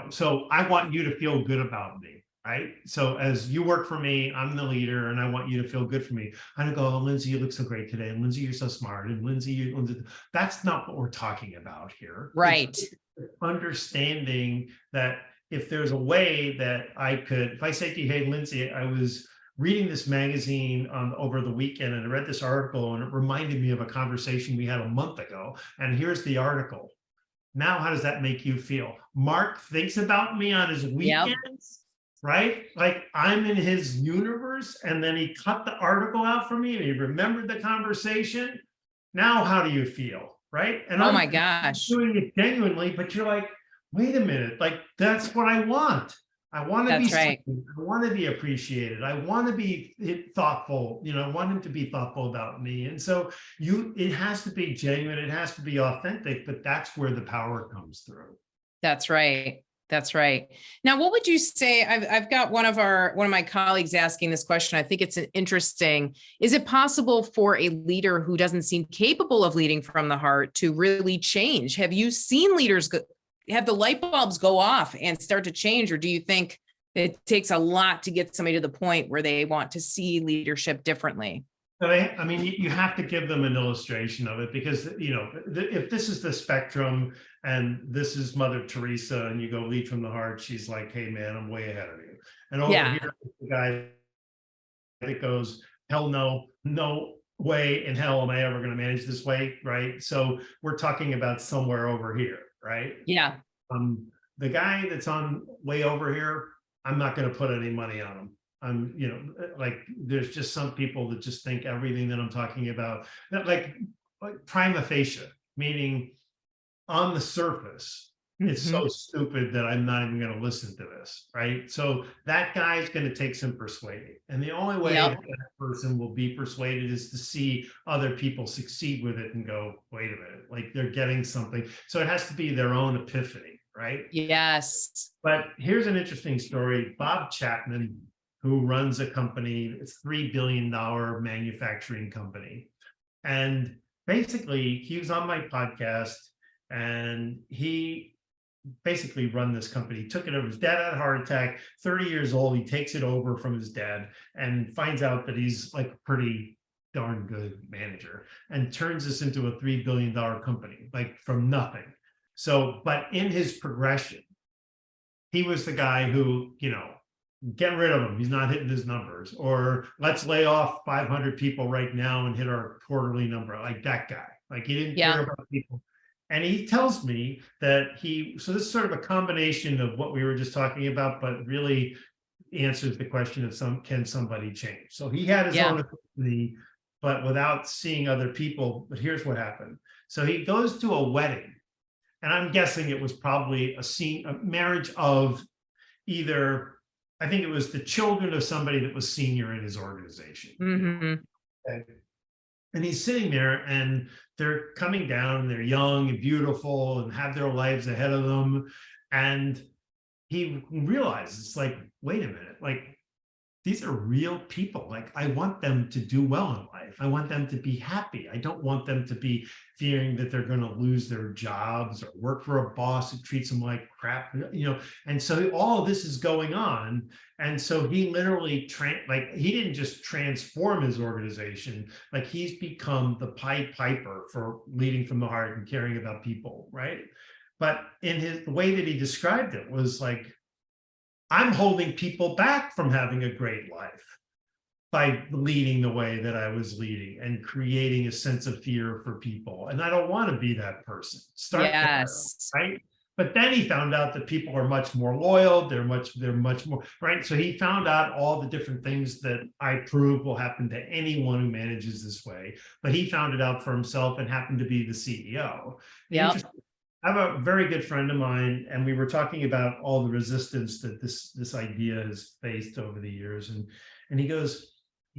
so I want you to feel good about me. Right. So as you work for me, I'm the leader, and I want you to feel good for me. I don't go, oh, Lindsay, you look so great today. And Lindsay, you're so smart. And Lindsay, that's not what we're talking about here. Right. It's understanding that if there's a way that I could, if I say to you, hey, Lindsay, I was reading this magazine over the weekend, and I read this article, and it reminded me of a conversation we had a month ago. And here's the article. Now, how does that make you feel? Mark thinks about me on his weekends. Right? Like I'm in his universe, and then he cut the article out for me and he remembered the conversation. Now, how do you feel? Right? And oh my gosh, doing it genuinely, but you're like, wait a minute, like that's what I want. I want to be right. seen. I want to be appreciated. I want to be thoughtful. I want him to be thoughtful about me. And so it has to be genuine. It has to be authentic, but that's where the power comes through. That's right. That's right. Now, what would you say? I've got one of my colleagues asking this question. I think it's interesting. Is it possible for a leader who doesn't seem capable of leading from the heart to really change? Have you seen leaders have the light bulbs go off and start to change? Or do you think it takes a lot to get somebody to the point where they want to see leadership differently? I mean, you have to give them an illustration of it, because, if this is the spectrum and this is Mother Teresa and you go lead from the heart, she's like, hey, man, I'm way ahead of you. And over here, the guy that goes, hell no, no way in hell am I ever going to manage this way. Right. So we're talking about somewhere over here. Right. Yeah. The guy that's on way over here, I'm not going to put any money on him. Like there's just some people that just think everything that I'm talking about, like prima facie, meaning on the surface, it's so stupid that I'm not even going to listen to this, right? So that guy's going to take some persuading. And the only way that person will be persuaded is to see other people succeed with it and go, wait a minute, like they're getting something. So it has to be their own epiphany, right? Yes. But here's an interesting story. Bob Chapman, who runs a company, it's $3 billion manufacturing company. And basically, he was on my podcast, and he basically run this company. He took it over. His dad had a heart attack, 30 years old. He takes it over from his dad and finds out that he's like a pretty darn good manager, and turns this into a $3 billion company, like from nothing. So, but in his progression, he was the guy who, get rid of him, he's not hitting his numbers, or let's lay off 500 people right now and hit our quarterly number, like that guy. Like he didn't care about people. And he tells me that so this is sort of a combination of what we were just talking about, but really answers the question of can somebody change? So he had his own epiphany, but without seeing other people. But here's what happened. So he goes to a wedding, and I'm guessing it was probably a marriage of either, I think it was the children of somebody that was senior in his organization. Mm-hmm. Okay. And he's sitting there and they're coming down, and they're young and beautiful and have their lives ahead of them. And he realizes, it's like, wait a minute, like, these are real people. Like, I want them to do well in life. I want them to be happy. I don't want them to be fearing that they're going to lose their jobs or work for a boss who treats them like crap, And so all of this is going on. And so he literally, he didn't just transform his organization, like he's become the Pied Piper for leading from the heart and caring about people, right? But the way that he described it was like, I'm holding people back from having a great life by leading the way that I was leading and creating a sense of fear for people. And I don't want to be that person. Start there, right? But then he found out that people are much more loyal. They're much more, right? So he found out all the different things that I prove will happen to anyone who manages this way. But he found it out for himself and happened to be the CEO. Yeah. I have a very good friend of mine, and we were talking about all the resistance that this idea has faced over the years. And he goes,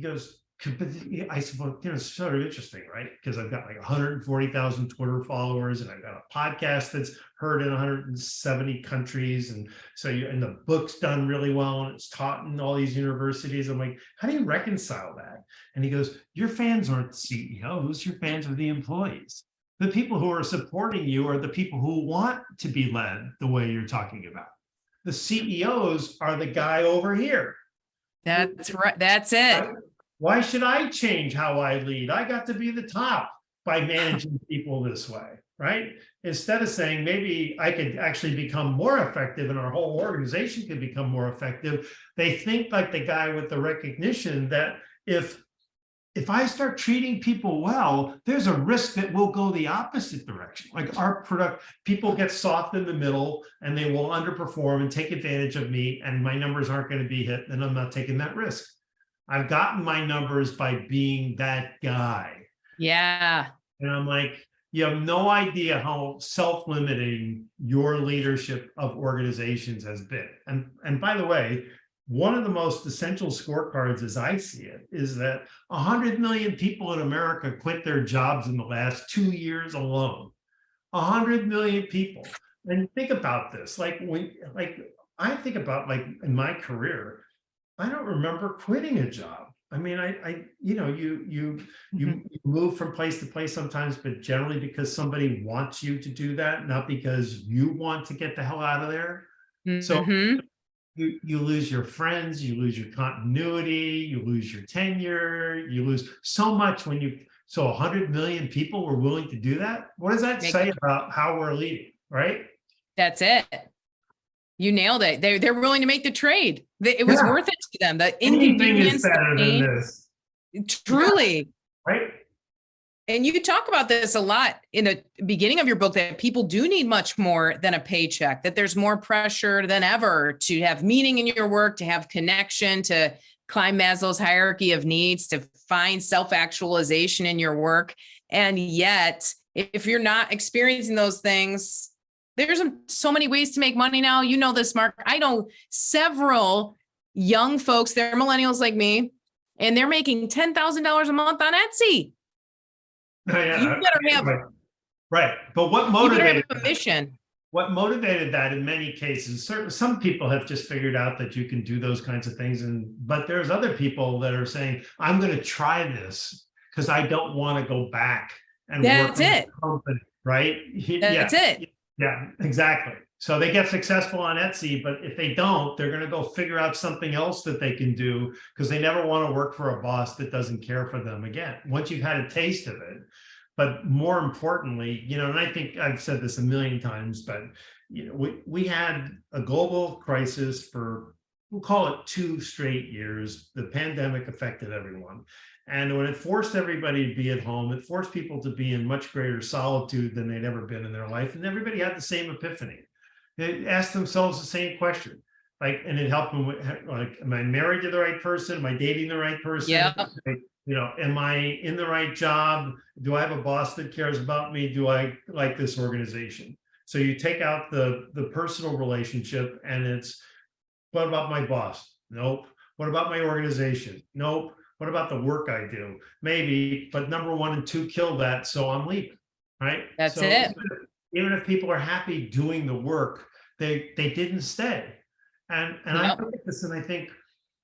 I said, well, it's sort of interesting, right? Because I've got like 140,000 Twitter followers, and I've got a podcast that's heard in 170 countries. And so and the book's done really well, and it's taught in all these universities. I'm like, how do you reconcile that? And he goes, your fans aren't the CEOs, your fans are the employees. The people who are supporting you are the people who want to be led the way you're talking about. The CEOs are the guy over here. That's right. That's it. Why should I change how I lead? I got to be the top by managing people this way, right? Instead of saying, maybe I could actually become more effective and our whole organization could become more effective, they think like the guy with the recognition that if I start treating people well, there's a risk that we'll go the opposite direction. Like people get soft in the middle and they will underperform and take advantage of me, and my numbers aren't going to be hit, and I'm not taking that risk. I've gotten my numbers by being that guy. Yeah. And I'm like, you have no idea how self-limiting your leadership of organizations has been. And by the way, one of the most essential scorecards, as I see it, is that 100 million people in America quit their jobs in the last 2 years alone. 100 million people. And think about this. I think about, like, in my career, I don't remember quitting a job. I mean, you move from place to place sometimes, but generally because somebody wants you to do that, not because you want to get the hell out of there. Mm-hmm. So you lose your friends, you lose your continuity, you lose your tenure, you lose so much so 100 million people were willing to do that. What does that say about how we're leading, right? That's it. You nailed it. They're willing to make the trade. It was worth it to them. The inconvenience, is better than this. Truly. Yeah. Right. And you talk about this a lot in the beginning of your book, that people do need much more than a paycheck, that there's more pressure than ever to have meaning in your work, to have connection, to climb Maslow's hierarchy of needs, to find self-actualization in your work. And yet, if you're not experiencing those things, there's so many ways to make money now. You know this, Mark. I know several young folks, they're millennials like me, and they're making $10,000 a month on Etsy. Yeah, you better have right. But what motivated a mission? What motivated that in many cases, some people have just figured out that you can do those kinds of things, but there's other people that are saying, I'm going to try this because I don't want to go back and work in a company, right? That's it. Yeah, exactly. So they get successful on Etsy, but if they don't, they're going to go figure out something else that they can do because they never want to work for a boss that doesn't care for them again, once you've had a taste of it. But more importantly, and I think I've said this a million times, but we had a global crisis for, we'll call it 2 straight years. The pandemic affected everyone. And when it forced everybody to be at home, it forced people to be in much greater solitude than they'd ever been in their life. And everybody had the same epiphany. They asked themselves the same question. And it helped them with, am I married to the right person? Am I dating the right person? Yeah. Am I in the right job? Do I have a boss that cares about me? Do I like this organization? So you take out the personal relationship, and it's, what about my boss? Nope. What about my organization? Nope. What about the work I do? Maybe, but number one and two kill that, so I'm leaving, right? That's So it. even if people are happy doing the work, they didn't stay. And I Yep. look at this and I think,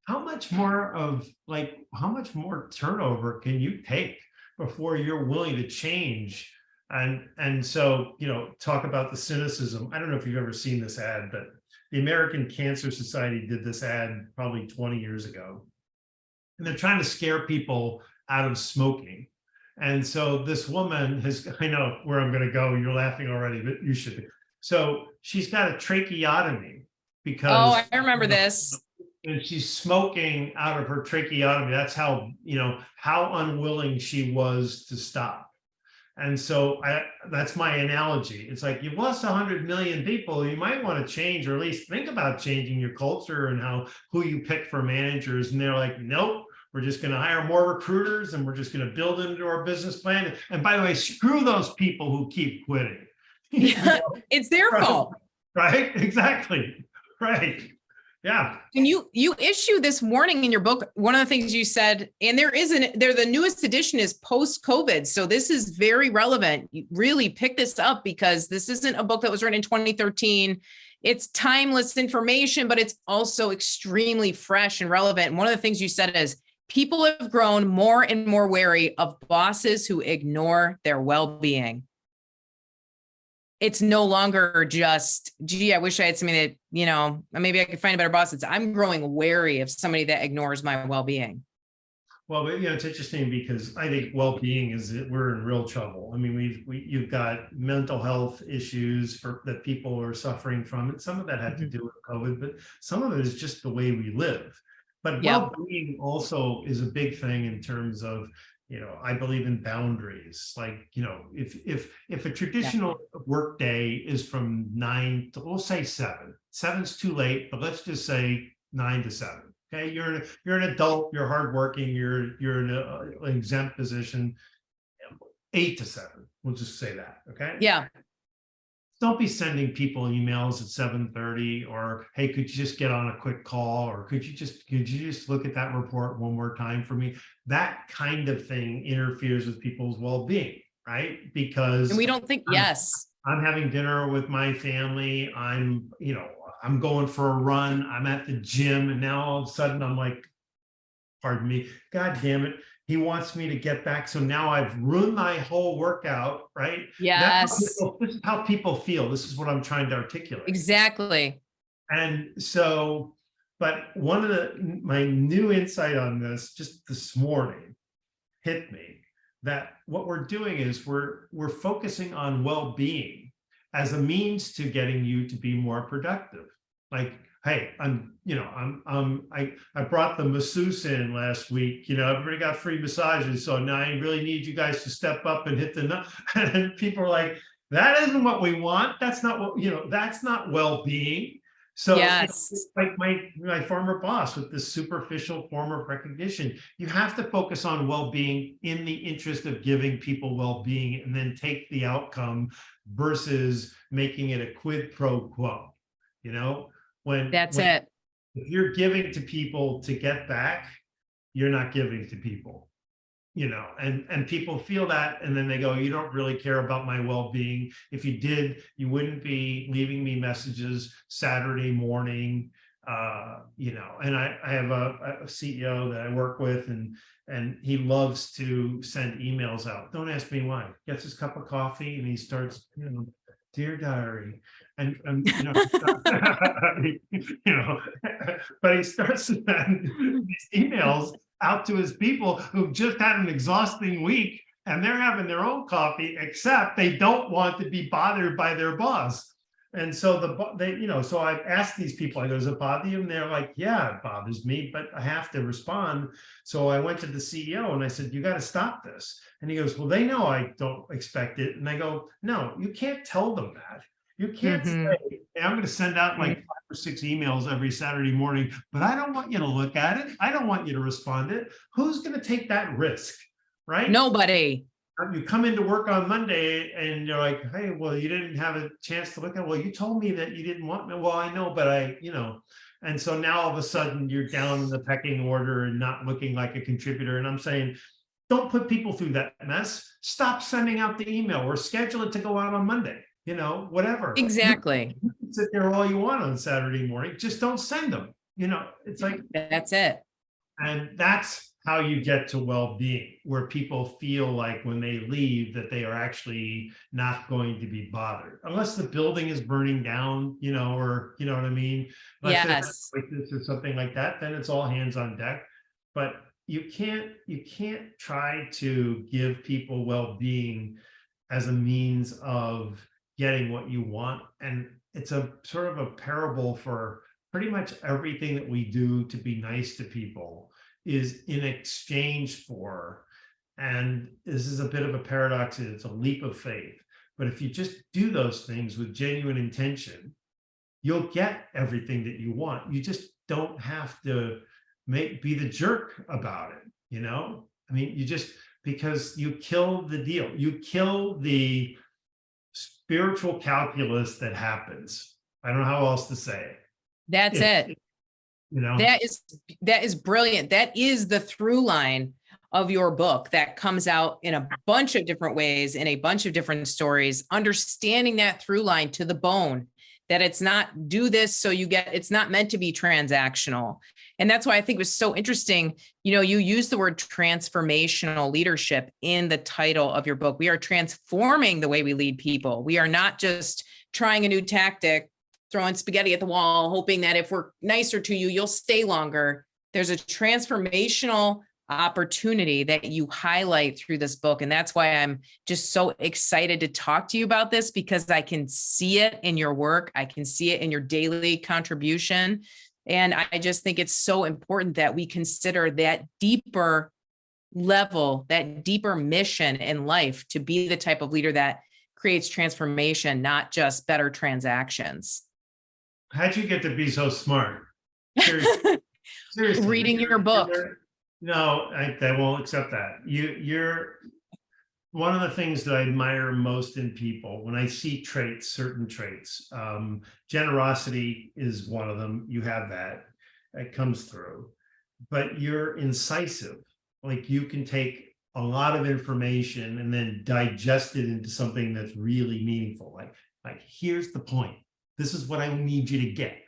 how much more turnover can you take before you're willing to change? And so, talk about the cynicism. I don't know if you've ever seen this ad, but the American Cancer Society did this ad probably 20 years ago. And they're trying to scare people out of smoking. And so this woman has, I know where I'm going to go. You're laughing already, but you should. So she's got a tracheotomy because. Oh, I remember this. And she's smoking out of her tracheotomy. That's how unwilling she was to stop. And so that's my analogy. It's like, you've lost 100 million people. You might want to change, or at least think about changing your culture and who you pick for managers. And they're like, nope, we're just going to hire more recruiters, and we're just going to build it into our business plan. And by the way, screw those people who keep quitting. Yeah, it's their fault. Right? Exactly. Right. Yeah. And you issue this warning in your book. One of the things you said, and the newest edition is post-COVID. So this is very relevant. You really pick this up, because this isn't a book that was written in 2013. It's timeless information, but it's also extremely fresh and relevant. And one of the things you said is, people have grown more and more wary of bosses who ignore their well-being. It's no longer just, gee, I wish I had something that, maybe I could find a better boss. I'm growing wary of somebody that ignores my well-being. Well, but it's interesting, because I think well-being we're in real trouble. I mean, you've got mental health issues that people are suffering from, and some of that had to do with COVID, but some of it is just the way we live. But well-being also is a big thing in terms of, I believe in boundaries. Like, if a traditional work day is from 9 to, we'll say 7. 7's too late, but let's just say 9 to 7. Okay, you're an adult, you're hardworking, you're in an exempt position. 8 to 7. We'll just say that. Okay. Yeah. Don't be sending people emails at 7:30, or, hey, could you just get on a quick call, or could you just look at that report one more time for me? That kind of thing interferes with people's well-being, right? Because and we don't think, I'm having dinner with my family. I'm going for a run. I'm at the gym, and now all of a sudden I'm like, pardon me, God damn it, he wants me to get back. So now I've ruined my whole workout, right? Yes. This is how people feel. This is what I'm trying to articulate. Exactly. And so, but one of my new insight on this just this morning hit me, that what we're doing is we're focusing on well-being as a means to getting you to be more productive. Like, hey, I brought the masseuse in last week. Everybody got free massages, so now I really need you guys to step up and hit the nut. And people are like, that isn't what we want. That's not what, that's not well-being. So like my former boss, with this superficial form of recognition, you have to focus on well-being in the interest of giving people well-being, and then take the outcome versus making it a quid pro quo. If you're giving to people to get back, you're not giving to people, and people feel that, and then they go, you don't really care about my well-being. If you did, you wouldn't be leaving me messages Saturday morning. And I have a CEO that I work with, and he loves to send emails out. Don't ask me why. Gets his cup of coffee and he starts, dear diary, and but he starts to send these emails out to his people who've just had an exhausting week, and they're having their own coffee, except they don't want to be bothered by their boss. And so so I've asked these people, I go, does it bother you? And they're like, yeah, it bothers me, but I have to respond. So I went to the CEO and I said, you got to stop this. And he goes, well, they know I don't expect it. And I go, no, you can't tell them that. You can't say, hey, I'm going to send out like 5 or 6 emails every Saturday morning, but I don't want you to look at it. I don't want you to respond to it. Who's going to take that risk? Right? Nobody. you come into work on Monday and you're like, hey, well, you didn't have a chance to look at, well, you told me that you didn't want me. Well, I know, but and so now all of a sudden you're down in the pecking order and not looking like a contributor. And I'm saying, don't put people through that mess. Stop sending out the email or schedule it to go out on Monday, whatever. Exactly. You can sit there all you want on Saturday morning. Just don't send them. It's like, that's it. And that's how you get to well-being, where people feel like when they leave that they are actually not going to be bothered, unless the building is burning down, or you know what I mean? Yes. Like this or something like that, then it's all hands on deck. But you can't try to give people well-being as a means of getting what you want. And it's a sort of a parable for pretty much everything that we do to be nice to people is in exchange for, and this is a bit of a paradox, it's a leap of faith, but if you just do those things with genuine intention, you'll get everything that you want. You just don't have to be the jerk about it, I mean, you just, because you kill the deal, you kill the spiritual calculus that happens. I don't know how else to say it. That's it. That is brilliant. That is the through line of your book that comes out in a bunch of different ways, in a bunch of different stories, understanding that through line to the bone, that it's not do this so you get, it's not meant to be transactional. And that's why I think it was so interesting. You use the word transformational leadership in the title of your book. We are transforming the way we lead people. We are not just trying a new tactic, throwing spaghetti at the wall, hoping that if we're nicer to you, you'll stay longer. There's a transformational opportunity that you highlight through this book. And that's why I'm just so excited to talk to you about this, because I can see it in your work. I can see it in your daily contribution. And I just think it's so important that we consider that deeper level, that deeper mission in life to be the type of leader that creates transformation, not just better transactions. How'd you get to be so smart? Seriously. Reading your book. No, I won't accept that. You're one of the things that I admire most in people when I see traits, certain traits. Generosity is one of them. You have that. It comes through. But you're incisive. Like you can take a lot of information and then digest it into something that's really meaningful. Like here's the point. This is what I need you to get.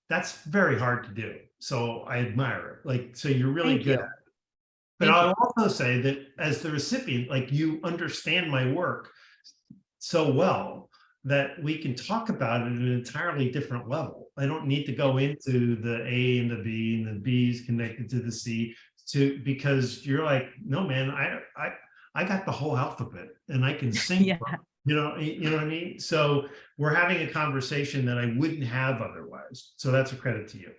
That's very hard to do. So I admire it. So you're really good at it. But I'll also say that as the recipient, you understand my work so well that we can talk about it at an entirely different level. I don't need to go into the A and the B and the B is connected to the C because you're like, no, man, I got the whole alphabet and I can sing. Yeah. You know what I mean? So we're having a conversation that I wouldn't have otherwise. So that's a credit to you.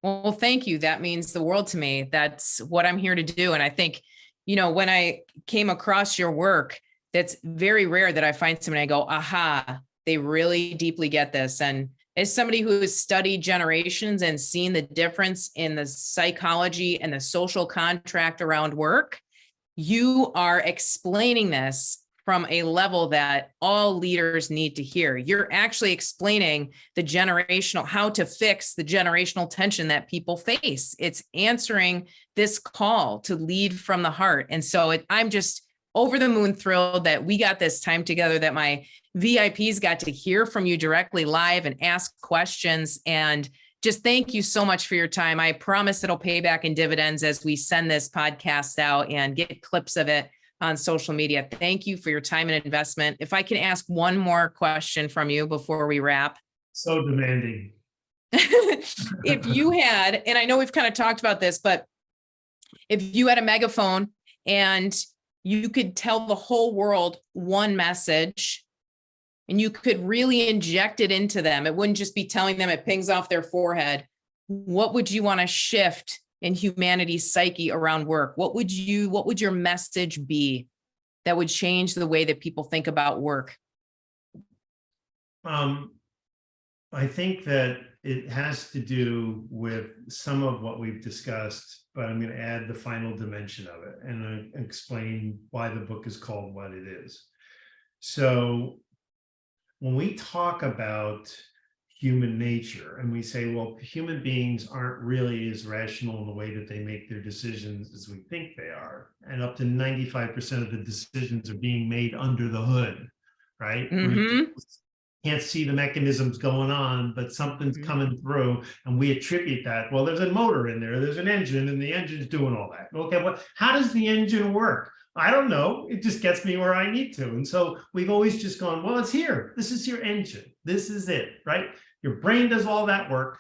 Well, thank you. That means the world to me. That's what I'm here to do. And I think, when I came across your work, that's very rare that I find somebody I go, aha, they really deeply get this. And as somebody who has studied generations and seen the difference in the psychology and the social contract around work, you are explaining this from a level that all leaders need to hear. You're actually explaining how to fix the generational tension that people face. It's answering this call to lead from the heart. And so I'm just over the moon thrilled that we got this time together, that my VIPs got to hear from you directly live and ask questions. And just thank you so much for your time. I promise it'll pay back in dividends as we send this podcast out and get clips of it on social media. Thank you for your time and investment. If I can ask one more question from you before we wrap. So demanding. If you had, and I know we've kind of talked about this, but if you had a megaphone and you could tell the whole world one message and you could really inject it into them, it wouldn't just be telling them it pings off their forehead. What would you want to shift in humanity's psyche around work? What would your message be that would change the way that people think about work? I think that it has to do with some of what we've discussed, but I'm going to add the final dimension of it and explain why the book is called what it is. So when we talk about human nature and we say, well, human beings aren't really as rational in the way that they make their decisions as we think they are. And up to 95% of the decisions are being made under the hood, right? We can't see the mechanisms going on, but something's coming through and we attribute that. Well, there's a motor in there, there's an engine and the engine's doing all that. Okay, well, how does the engine work? I don't know. It just gets me where I need to. And so we've always just gone, well, it's here. This is your engine. This is it, right? Your brain does all that work.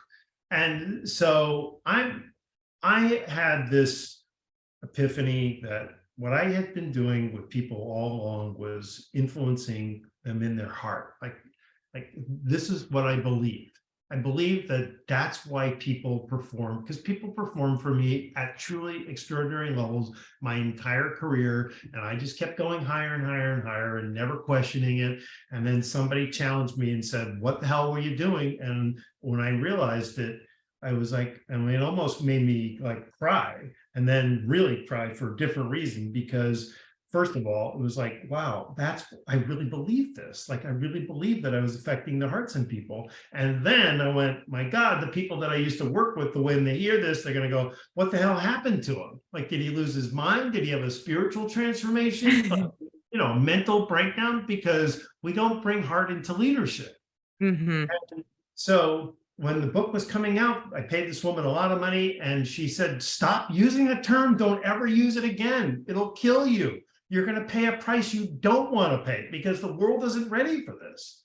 And so I had this epiphany that what I had been doing with people all along was influencing them in their heart. Like this is what I believed. I believe that that's why people perform, because people perform for me at truly extraordinary levels my entire career. And I just kept going higher and higher and higher and never questioning it. And then somebody challenged me and said, what the hell were you doing? And when I realized it, I was like, I mean, it almost made me like cry, and then really cry for a different reason, because first of all, it was like, wow, I really believe this. Like, I really believe that I was affecting the hearts in people. And then I went, my God, the people that I used to work with, when they hear this, they're going to go, what the hell happened to him? Like, did he lose his mind? Did he have a spiritual transformation? Mental breakdown? Because we don't bring heart into leadership. And so when the book was coming out, I paid this woman a lot of money and she said, stop using a term. Don't ever use it again. It'll kill you. You're going to pay a price you don't want to pay because the world isn't ready for this.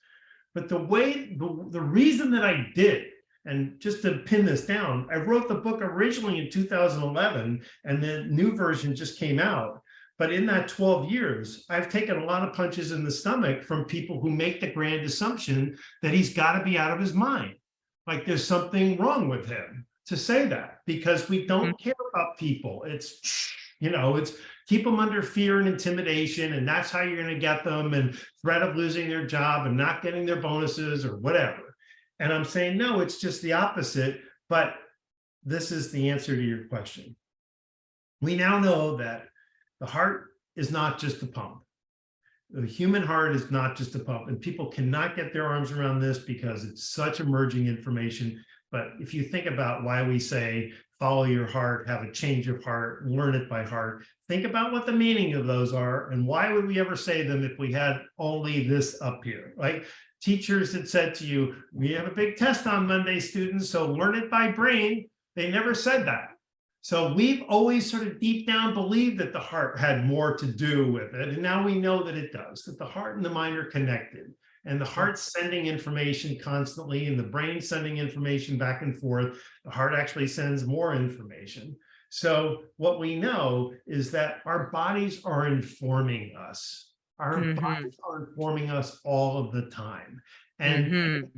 But the reason that I did, and just to pin this down, I wrote the book originally in 2011 and the new version just came out. But in that 12 years, I've taken a lot of punches in the stomach from people who make the grand assumption that he's got to be out of his mind. Like there's something wrong with him to say that, because we don't care about people. It's keep them under fear and intimidation, and that's how you're going to get them, and threat of losing their job and not getting their bonuses or whatever. And I'm saying, no, it's just the opposite. But this is the answer to your question. We now know that the heart is not just a pump. The human heart is not just a pump, and people cannot get their arms around this because it's such emerging information. But if you think about why we say, follow your heart, have a change of heart, learn it by heart, think about what the meaning of those are, and why would we ever say them if we had only this up here? Like teachers had said to you, we have a big test on Monday, students, so learn it by brain. They never said that. So we've always sort of deep down believed that the heart had more to do with it. And now we know that it does, that the heart and the mind are connected. And the heart's sending information constantly, and the brain sending information back and forth. The heart actually sends more information. So what we know is that our bodies are informing us. Our bodies are informing us all of the time. And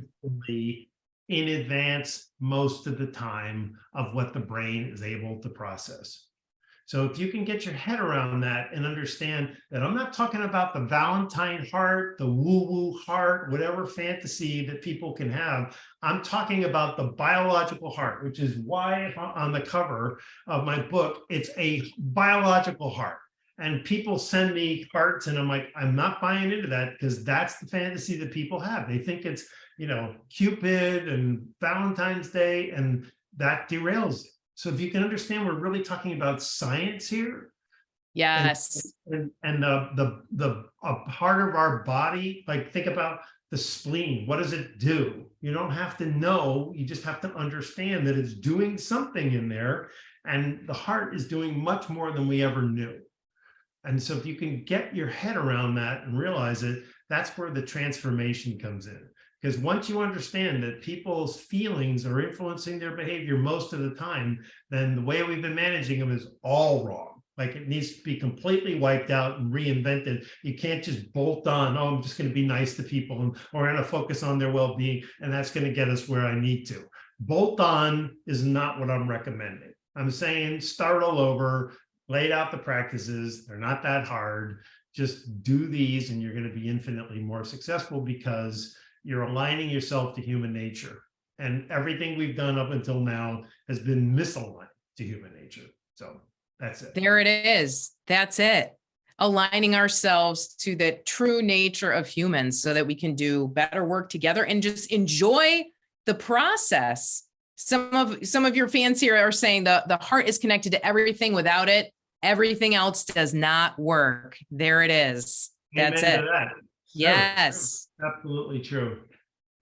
in advance most of the time of what the brain is able to process. So if you can get your head around that and understand that I'm not talking about the Valentine heart, the woo-woo heart, whatever fantasy that people can have. I'm talking about the biological heart, which is why on the cover of my book, it's a biological heart. And people send me hearts and I'm like, I'm not buying into that, because that's the fantasy that people have. They think it's, Cupid and Valentine's Day, and that derails it. So if you can understand, we're really talking about science here. Yes. And the part of our body, like think about the spleen. What does it do? You don't have to know, you just have to understand that it's doing something in there. And the heart is doing much more than we ever knew. And so if you can get your head around that and realize it, that's where the transformation comes in. Because once you understand that people's feelings are influencing their behavior most of the time, then the way we've been managing them is all wrong. Like it needs to be completely wiped out and reinvented. You can't just bolt on, oh, I'm just going to be nice to people, and we're going to focus on their well-being, and that's going to get us where I need to. Bolt on is not what I'm recommending. I'm saying start all over, lay out the practices. They're not that hard. Just do these and you're going to be infinitely more successful, because you're aligning yourself to human nature. And everything we've done up until now has been misaligned to human nature. So that's it. There it is. That's it. Aligning ourselves to the true nature of humans so that we can do better work together and just enjoy the process. Some of your fans here are saying the heart is connected to everything. Without it, everything else does not work. There it is. That's Amen it. to that. Yes. True. Absolutely true.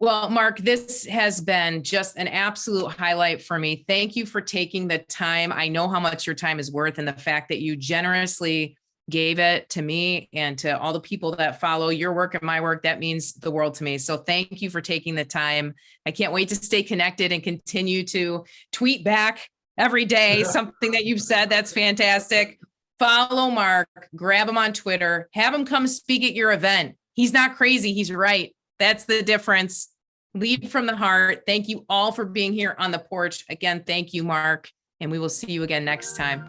Well, Mark, this has been just an absolute highlight for me. Thank you for taking the time. I know how much your time is worth, and the fact that you generously gave it to me and to all the people that follow your work and my work, that means the world to me. So thank you for taking the time. I can't wait to stay connected and continue to tweet back every day something that you've said. That's fantastic. Follow Mark, grab him on Twitter, have him come speak at your event. He's not crazy. He's right. That's the difference. Lead from the heart. Thank you all for being here on the porch. Again, thank you, Mark. And we will see you again next time.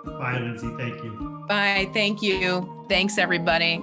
Bye, Lindsay. Thank you. Bye. Thank you. Thanks, everybody.